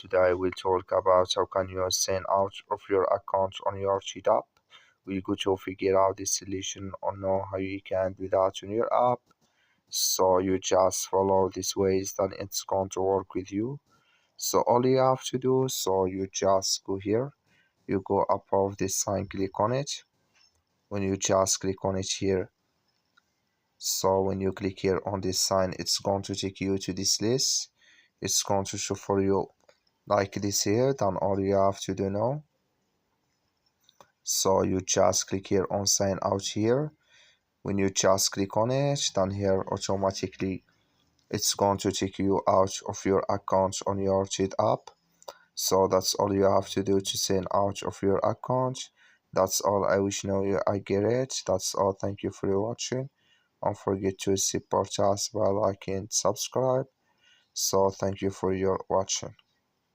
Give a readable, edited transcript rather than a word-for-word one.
Today we'll talk about how can you sign out of your account on your Cheat app. We go to figure out the solution or know how you can do that on your app. So you just follow these ways, then it's going to work with you. So all you have to do, so you just go here, you go above this sign, click on it. When you just click on it here, so when you click here on this sign, it's going to take you to this list. It's going to show for you like this here. Then all you have to do now, so you just click here on sign out here. When you just click on it, then here automatically it's going to take you out of your account on your Cheat app. So that's all you have to do to sign out of your account. That's all. I wish now you I get it. That's all. Thank you for watching. Don't forget to support us by liking and subscribe. So thank you for your watching.